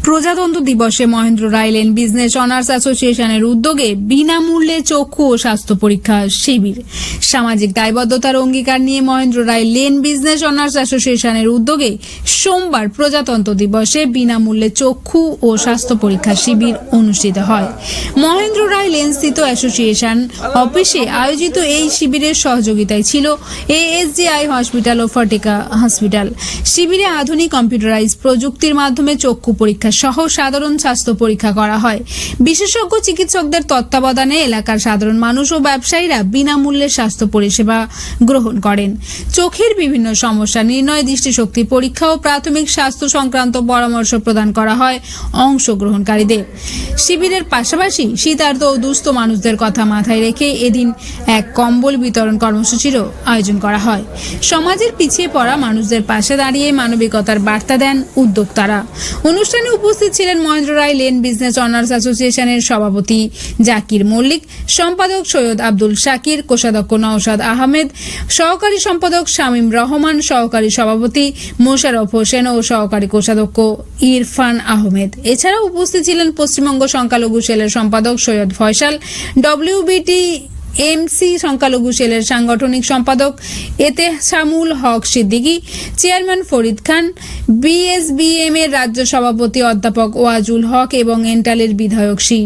প্রজাতন্ত্র দিবসে মহেন্দ্র রায় lane business honours অ্যাসোসিয়েশনের উদ্যোগে বিনামূল্যে চক্ষু ও স্বাস্থ্য পরীক্ষা শিবির। সামাজিক দায়বদ্ধতার অঙ্গীকার নিয়ে মহেন্দ্র রায় লেন বিজনেস অনার্স অ্যাসোসিয়েশনের উদ্যোগে সোমবার প্রজাতন্ত্র দিবসে বিনামূল্যে চক্ষু ও স্বাস্থ্য পরীক্ষা শিবির অনুষ্ঠিত হয়। মহেন্দ্র রায় লেন স্থিত অ্যাসোসিয়েশন অফিসে আয়োজিত এই শিবিরের সহযোগিতায় ছিল ASJI হসপিটাল ও ফটিকা হসপিটাল। শিবিরে আধুনিক কম্পিউটারাইজ প্রযুক্তির মাধ্যমে চক্ষু পরীক্ষা সহ সাধারণ স্বাস্থ্য পরীক্ষা করা হয়। বিশেষজ্ঞ চিকিৎসকদের তত্ত্বাবধানে এলাকার সাধারণ মানুষ ও ব্যবসায়ীরা বিনামূল্যে স্বাস্থ্য পরিষেবা গ্রহণ করেন। চোখের বিভিন্ন সমস্যা নির্ণয়, দৃষ্টিশক্তি পরীক্ষা ও প্রাথমিক স্বাস্থ্য সংক্রান্ত পরামর্শ প্রদান করা হয় অংশগ্রহণকারীদের। শিবিরের পাশাপাশি শীতার্ত ও দুস্থ মানুষদের কথা মাথায় রেখে এদিন এক কম্বল বিতরণ কর্মসূচিরও আয়োজন করা হয়। সমাজের পিছিয়ে পড়া মানুষদের পাশে দাঁড়িয়ে মানবিকতার বার্তা দেন উদ্যোক্তারা। অনুষ্ঠানে উপস্থিত ছিলেন মহেন্দ্র রায় লেন বিজনেস অনার্স অ্যাসোসিয়েশনের সভাপতি জাকির মল্লিক, সম্পাদক সৈয়দ আব্দুল শাকির, কোষাধ্যক্ষ নওশাদ আহমেদ, সহকারী সম্পাদক শামীম রহমান, সহকারী সভাপতি মোশাররফ হোসেন ও সহকারী কোষাধ্যক্ষ ইরফান আহমেদ। এছাড়াও উপস্থিত ছিলেন পশ্চিমবঙ্গ সংখ্যালঘু সেলের সম্পাদক সৈয়দ ফয়সাল, WBTMC সংখ্যালঘু সেলের সাংগঠনিক সম্পাদক এতেশামুল হক সিদ্দিকী, চেয়ারম্যান ফরিদ খান, BSBM এর রাজ্য সভাপতি অধ্যাপক ওয়াজুল হক এবং এন্টালের বিধায়ক শ্রী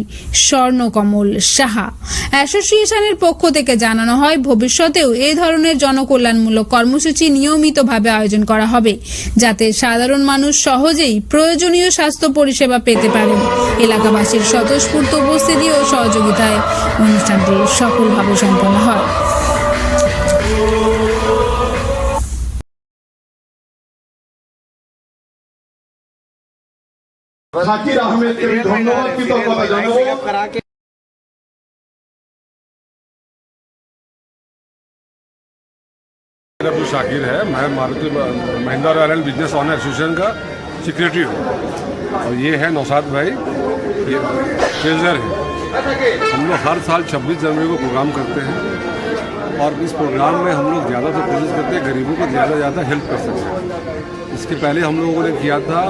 স্বর্ণকমল সাহা। অ্যাসোসিয়েশনের পক্ষ থেকে জানানো হয়, ভবিষ্যতেও এই ধরনের জনকল্যাণমূলক কর্মসূচি নিয়মিতভাবে আয়োজন করা হবে, যাতে সাধারণ মানুষ সহজেই প্রয়োজনীয় স্বাস্থ্য পরিষেবা পেতে পারেন। এলাকাবাসীর স্বতঃস্ফূর্ত উপস্থিতি ও সহযোগিতায় অনুষ্ঠানটি সফলভাবে সম্পন্ন হয়। শাকির আহমেদকে ধন্যবাদ কৃতজ্ঞতা জানাবো। अब्दुल शाकिर है, मैं Maruti Mahindra royal business owner association का सेक्रेटरी हूँ और ये है नौशाद भाई, ये ट्रेजर है। हम लोग हर साल 26 जनवरी को प्रोग्राम करते हैं और इस प्रोग्राम में हम लोग ज़्यादा से कोशिश करते हैं गरीबों को ज़्यादा से ज़्यादा हेल्प कर सकें। इसके पहले हम लोगों ने किया था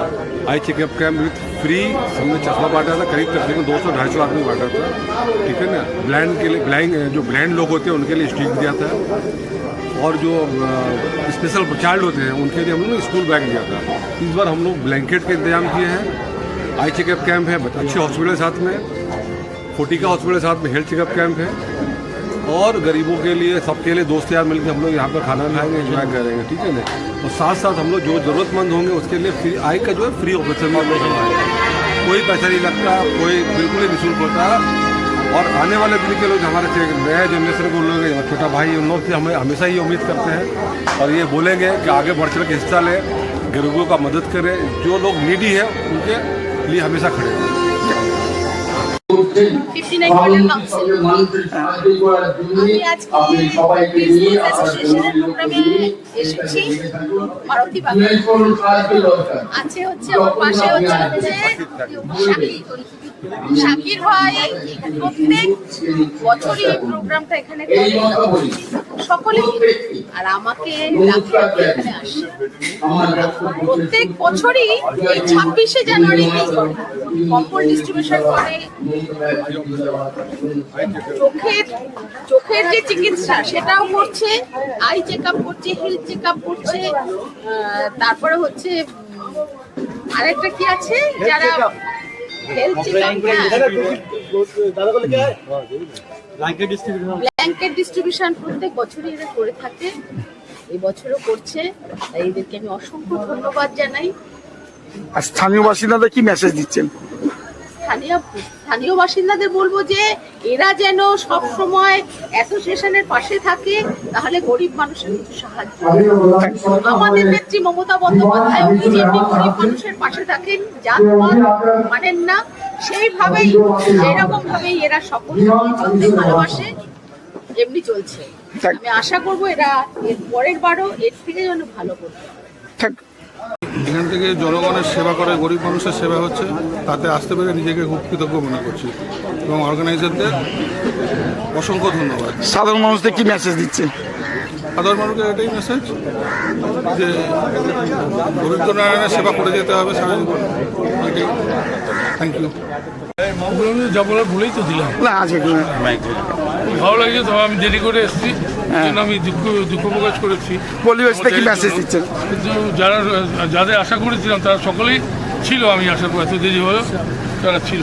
eye checkup camp with free, हमने चश्मा बांटा था, करीब तकरीबन 200-250 आदमी बांटा था, ठीक है ना। ब्लाइंड के लिए जो ब्लाइंड लोग होते हैं उनके लिए स्टिक दिया था और जो स्पेशल चाइल्ड होते हैं उनके लिए हम लोग स्कूल बैग दिया था। इस बार हम लोग ब्लैंकेट के इंतजाम किए हैं। आई चेकअप कैम्प है, अच्छे हॉस्पिटल साथ में, फोटिका हॉस्पिटल साथ में हेल्थ चेकअप कैम्प है और गरीबों के लिए सबके लिए दोस्त यार मिलकर हम लोग यहाँ पर खाना खाएंगे, एंजॉय करेंगे, ठीक है ना। और साथ साथ हम लोग जो ज़रूरतमंद होंगे उसके लिए फ्री आई का जो है फ्री ऑपरेशन में हम लोग करवाएंगे, कोई पैसा नहीं लगता, कोई बिल्कुल ही निःशुल्क होता। और आने वाले दिन के लोग हमारे नए जनरेशन को लोग छोटा भाई उन लोग से हमें हमेशा ही उम्मीद करते हैं और ये बोलेंगे कि आगे बढ़ चढ़ के हिस्सा लें, गरीबों का मदद करें, जो लोग नीडी है उनके लिए हमेशा खड़े हैं। শাকির ভাই প্রত্যেক বছরই এই প্রোগ্রামটা এখানে সকলে আর আমাকে এখানে আসে প্রত্যেক বছরই এই 26শে জানুয়ারি কম্বল ডিস্ট্রিবিউশন করে। চোখের যে চিকিৎসা সেটাও করছে, আই চেক আপ করছে, হেলথ চেক আপ করছে, তারপরে হচ্ছে আরেকটা কি আছে যারা ব্ল্যাঙ্কেট ডিস্ট্রিবিউশন প্রত্যেক বছরই এরা করে থাকে, এই বছরও করছে। তাই এদেরকে আমি অসংখ্য ধন্যবাদ জানাই। আর স্থানীয় বাসিন্দাদের কি মেসেজ দিচ্ছেন? স্থানীয় বাসিন্দাদের বলবো যে এরা যেন সব সময় অ্যাসোসিয়েশনের পাশে থাকে, তাহলে গরিব মানুষের কিছু সাহায্য। আমাদের নেত্রী মমতা বন্দ্যোপাধ্যায় উনি যেমনি গরিব মানুষের পাশে থাকেন, জাতপাত মানেন না, সেইরকম ভাবেই এরা সকলে চলতে ভালোবাসে, এমনি চলছে। আমি আশা করবো এরা এর পরের বারও এর থেকে যেন ভালো করবে। এখান থেকে জনগণের সেবা করে, গরিব মানুষের সেবা হচ্ছে, তাতে আসতে পেরে নিজেকে খুব কৃতজ্ঞ মনে করছি এবং অর্গানাইজারদের অসংখ্য ধন্যবাদ। সাধারণ মানুষদের কি মেসেজ দিচ্ছে? সাধারণ মানুষের এটাই মেসেজ যে দরিদ্র নারায়ণের সেবা করে যেতে হবে সারা জীবন। এটাই। Thank you. যা বলার বলেই তো দিলাম। না আজকে ভালো লাগছে, তবে আমি দেরি করে এসেছি, জন্য আমি দুঃখ প্রকাশ করেছি। পরিবেশটা কি মেসেজ দিচ্ছেন? কিন্তু যাদের আশা করেছিলাম তারা সকলেই ছিল, আমি আসার পর এত দেরি হলো তারা ছিল।